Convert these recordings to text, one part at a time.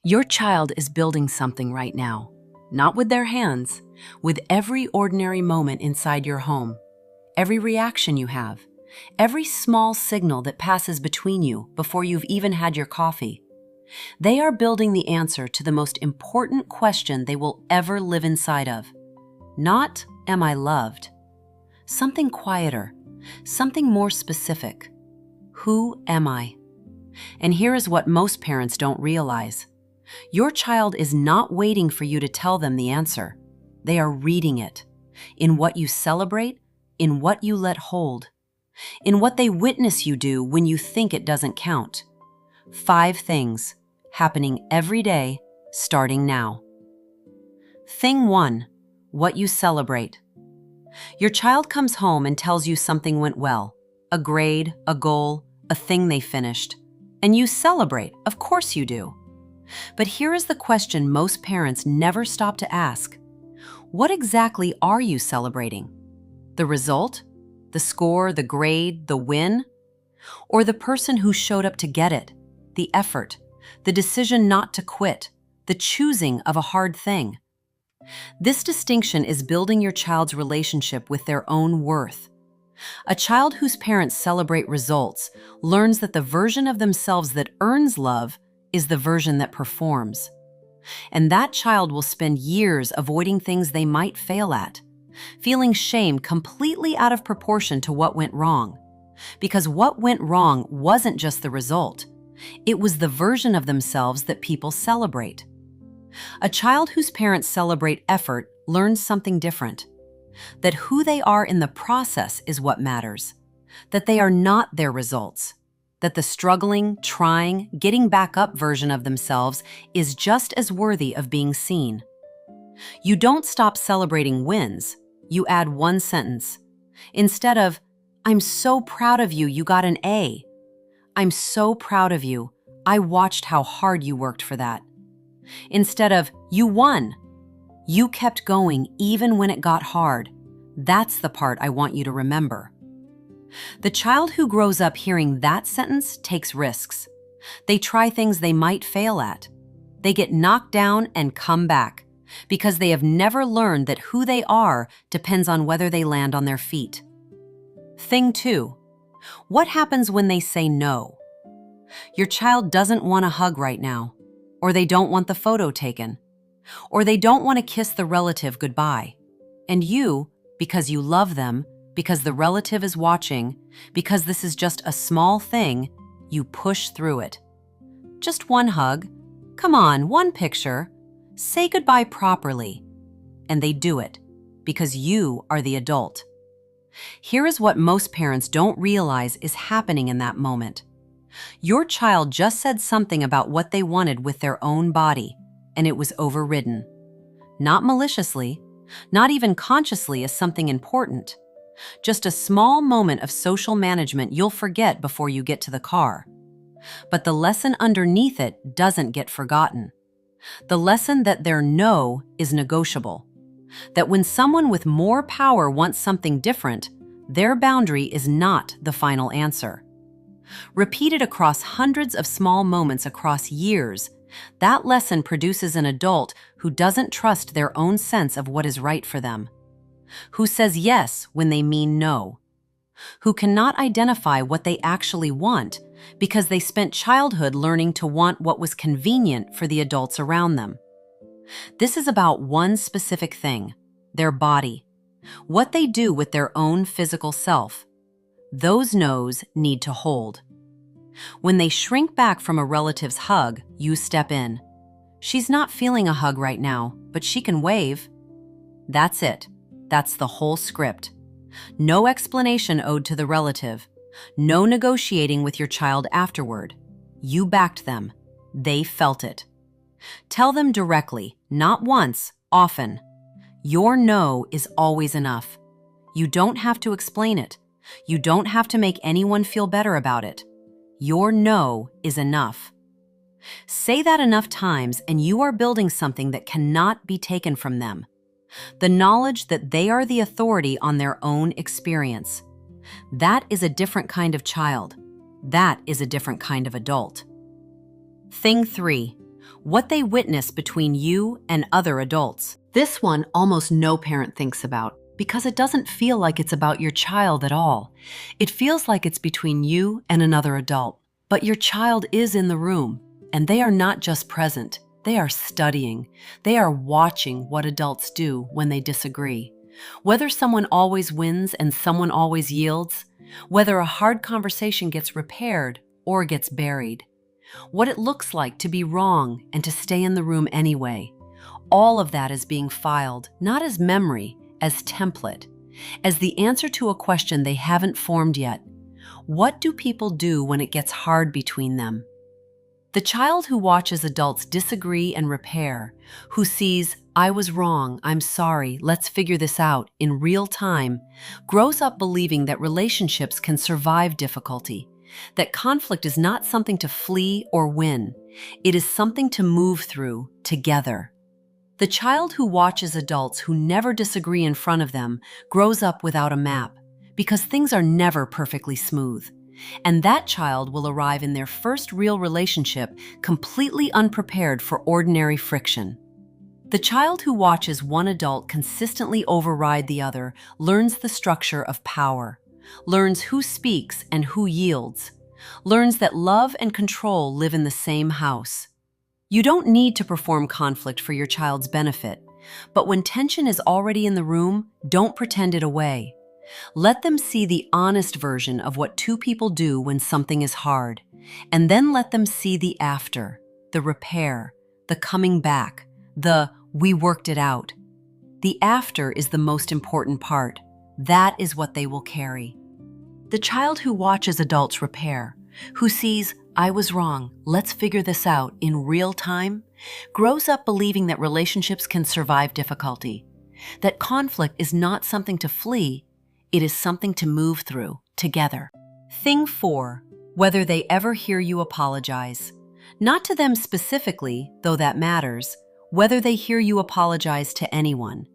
Your child is building something right now, not with their hands, with every ordinary moment inside your home, every reaction you have, every small signal that passes between you before you've even had your coffee. They are building the answer to the most important question they will ever live inside of. Not, am I loved? Something quieter, something more specific. Who am I? And here is what most parents don't realize. Your child is not waiting for you to tell them the answer. They are reading it. In what you celebrate, in what you let hold, in what they witness you do when you think it doesn't count. 5 things happening every day, starting now. Thing 1, what you celebrate. Your child comes home and tells you something went well, a grade, a goal, a thing they finished. And you celebrate, of course you do. But here is the question most parents never stop to ask. What exactly are you celebrating? The result? The score, the grade, the win? Or the person who showed up to get it? The effort, the decision not to quit, the choosing of a hard thing? This distinction is building your child's relationship with their own worth. A child whose parents celebrate results learns that the version of themselves that earns love is the version that performs. And that child will spend years avoiding things they might fail at, feeling shame completely out of proportion to what went wrong. Because what went wrong wasn't just the result. It was the version of themselves that people celebrate. A child whose parents celebrate effort learns something different. That who they are in the process is what matters. That they are not their results. That the struggling, trying, getting back up version of themselves is just as worthy of being seen. You don't stop celebrating wins. You add one sentence. Instead of, I'm so proud of you, you got an A. I'm so proud of you. I watched how hard you worked for that. Instead of, you won. You kept going even when it got hard. That's the part I want you to remember. The child who grows up hearing that sentence takes risks. They try things they might fail at. They get knocked down and come back because they have never learned that who they are depends on whether they land on their feet. Thing 2, what happens when they say no? Your child doesn't want a hug right now, or they don't want the photo taken, or they don't want to kiss the relative goodbye. And you, because you love them, because the relative is watching, because this is just a small thing, you push through it. Just one hug. Come on, one picture. Say goodbye properly. And they do it, because you are the adult. Here is what most parents don't realize is happening in that moment. Your child just said something about what they wanted with their own body, and it was overridden. Not maliciously, not even consciously as something important. Just a small moment of social management you'll forget before you get to the car. But the lesson underneath it doesn't get forgotten. The lesson that their no is negotiable. That when someone with more power wants something different, their boundary is not the final answer. Repeated across hundreds of small moments across years, that lesson produces an adult who doesn't trust their own sense of what is right for them. Who says yes when they mean no. Who cannot identify what they actually want because they spent childhood learning to want what was convenient for the adults around them. This is about one specific thing, their body. What they do with their own physical self. Those no's need to hold. When they shrink back from a relative's hug, you step in. She's not feeling a hug right now, but she can wave. That's it. That's the whole script. No explanation owed to the relative. No negotiating with your child afterward. You backed them. They felt it. Tell them directly, not once, often. Your no is always enough. You don't have to explain it. You don't have to make anyone feel better about it. Your no is enough. Say that enough times and you are building something that cannot be taken from them. The knowledge that they are the authority on their own experience. That is a different kind of child. That is a different kind of adult. Thing 3, what they witness between you and other adults. This one almost no parent thinks about because it doesn't feel like it's about your child at all. It feels like it's between you and another adult. But your child is in the room, and they are not just present. They are studying. They are watching what adults do when they disagree. Whether someone always wins and someone always yields, whether a hard conversation gets repaired or gets buried, what it looks like to be wrong and to stay in the room anyway. All of that is being filed, not as memory, as template, as the answer to a question they haven't formed yet. What do people do when it gets hard between them? The child who watches adults disagree and repair, who sees, "I was wrong, I'm sorry, let's figure this out," in real time, grows up believing that relationships can survive difficulty, that conflict is not something to flee or win. It is something to move through together. The child who watches adults who never disagree in front of them grows up without a map, because things are never perfectly smooth. And that child will arrive in their first real relationship completely unprepared for ordinary friction. The child who watches one adult consistently override the other learns the structure of power, learns who speaks and who yields, learns that love and control live in the same house. You don't need to perform conflict for your child's benefit, but when tension is already in the room, don't pretend it away. Let them see the honest version of what two people do when something is hard, and then let them see the after, the repair, the coming back, the "we worked it out." The after is the most important part. That is what they will carry. The child who watches adults repair, who sees, "I was wrong, let's figure this out," in real time, grows up believing that relationships can survive difficulty, that conflict is not something to flee, it is something to move through together. Thing 4, whether they ever hear you apologize. Not to them specifically, though that matters, whether they hear you apologize to anyone,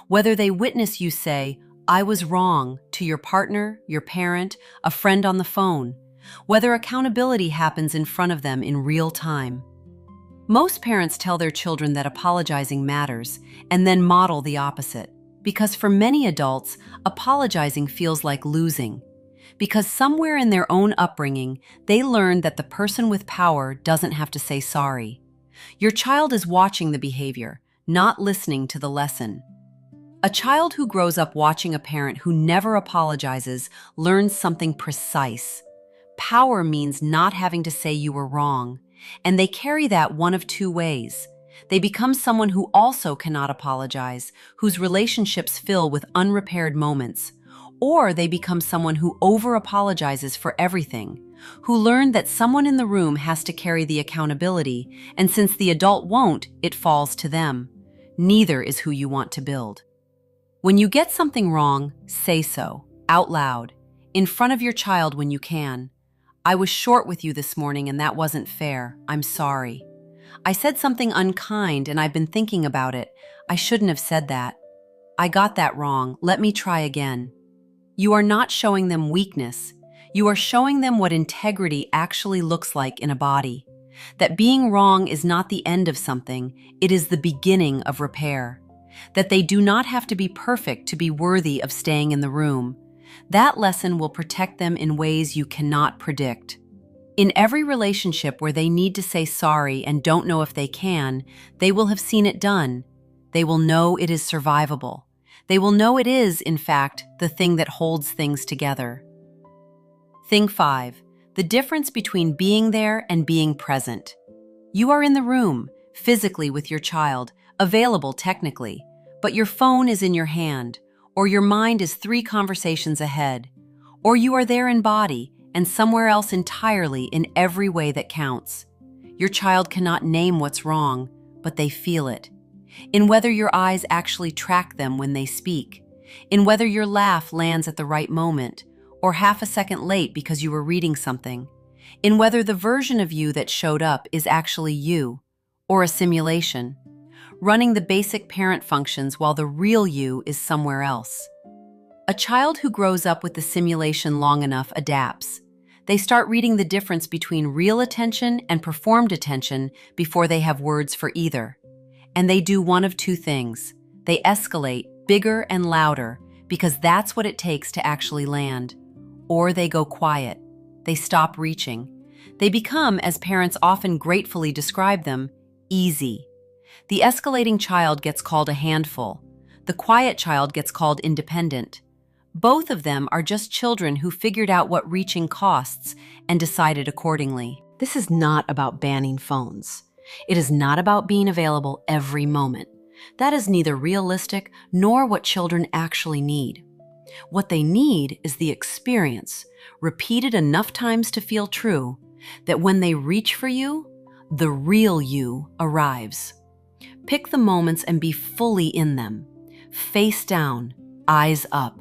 whether they witness you say, "I was wrong," to your partner, your parent, a friend on the phone, whether accountability happens in front of them in real time. Most parents tell their children that apologizing matters and then model the opposite, because for many adults, apologizing feels like losing, because somewhere in their own upbringing, they learned that the person with power doesn't have to say sorry. Your child is watching the behavior, not listening to the lesson. A child who grows up watching a parent who never apologizes learns something precise. Power means not having to say you were wrong, and they carry that one of two ways. They become someone who also cannot apologize, whose relationships fill with unrepaired moments, or they become someone who over-apologizes for everything, who learn that someone in the room has to carry the accountability, and since the adult won't, it falls to them. Neither is who you want to build. When you get something wrong, say so, out loud, in front of your child when you can. "I was short with you this morning and that wasn't fair. I'm sorry. I said something unkind and I've been thinking about it. I shouldn't have said that. I got that wrong. Let me try again." You are not showing them weakness. You are showing them what integrity actually looks like in a body. That being wrong is not the end of something, it is the beginning of repair. That they do not have to be perfect to be worthy of staying in the room. That lesson will protect them in ways you cannot predict. In every relationship where they need to say sorry and don't know if they can, they will have seen it done. They will know it is survivable. They will know it is, in fact, the thing that holds things together. Thing 5, the difference between being there and being present. You are in the room, physically with your child, available technically, but your phone is in your hand, or your mind is 3 conversations ahead, or you are there in body and somewhere else entirely in every way that counts. Your child cannot name what's wrong, but they feel it. In whether your eyes actually track them when they speak, in whether your laugh lands at the right moment, or half a second late because you were reading something, in whether the version of you that showed up is actually you, or a simulation, running the basic parent functions while the real you is somewhere else. A child who grows up with the simulation long enough adapts. They start reading the difference between real attention and performed attention before they have words for either. And they do one of two things. They escalate bigger and louder because that's what it takes to actually land. Or they go quiet. They stop reaching. They become, as parents often gratefully describe them, easy. The escalating child gets called a handful. The quiet child gets called independent. Both of them are just children who figured out what reaching costs and decided accordingly. This is not about banning phones. It is not about being available every moment. That is neither realistic nor what children actually need. What they need is the experience, repeated enough times to feel true, that when they reach for you, the real you arrives. Pick the moments and be fully in them. Face down, eyes up.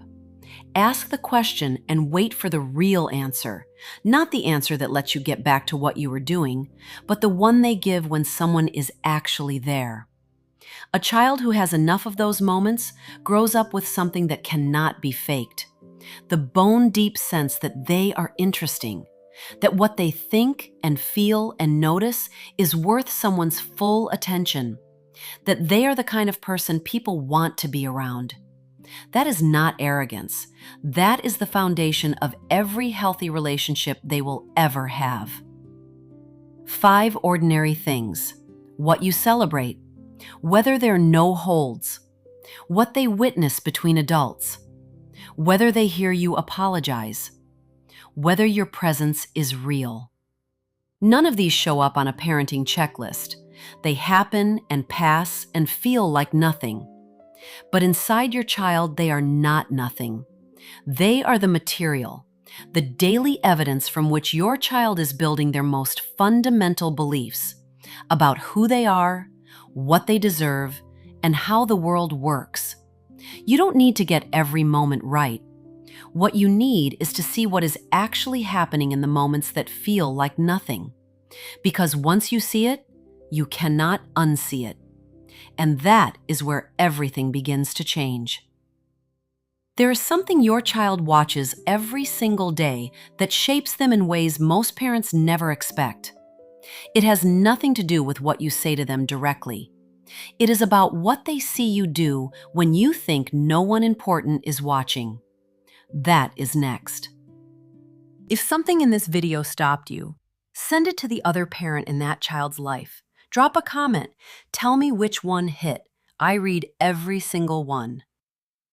Ask the question and wait for the real answer, not the answer that lets you get back to what you were doing, but the one they give when someone is actually there. A child who has enough of those moments grows up with something that cannot be faked. The bone-deep sense that they are interesting, that what they think and feel and notice is worth someone's full attention, that they are the kind of person people want to be around. That is not arrogance. That is the foundation of every healthy relationship they will ever have. 5 ordinary things. What you celebrate. Whether there are no holds. What they witness between adults. Whether they hear you apologize. Whether your presence is real. None of these show up on a parenting checklist. They happen and pass and feel like nothing. But inside your child, they are not nothing. They are the material, the daily evidence from which your child is building their most fundamental beliefs about who they are, what they deserve, and how the world works. You don't need to get every moment right. What you need is to see what is actually happening in the moments that feel like nothing. Because once you see it, you cannot unsee it. And that is where everything begins to change. There is something your child watches every single day that shapes them in ways most parents never expect. It has nothing to do with what you say to them directly. It is about what they see you do when you think no one important is watching. That is next. If something in this video stopped you, send it to the other parent in that child's life. Drop a comment. Tell me which one hit. I read every single one.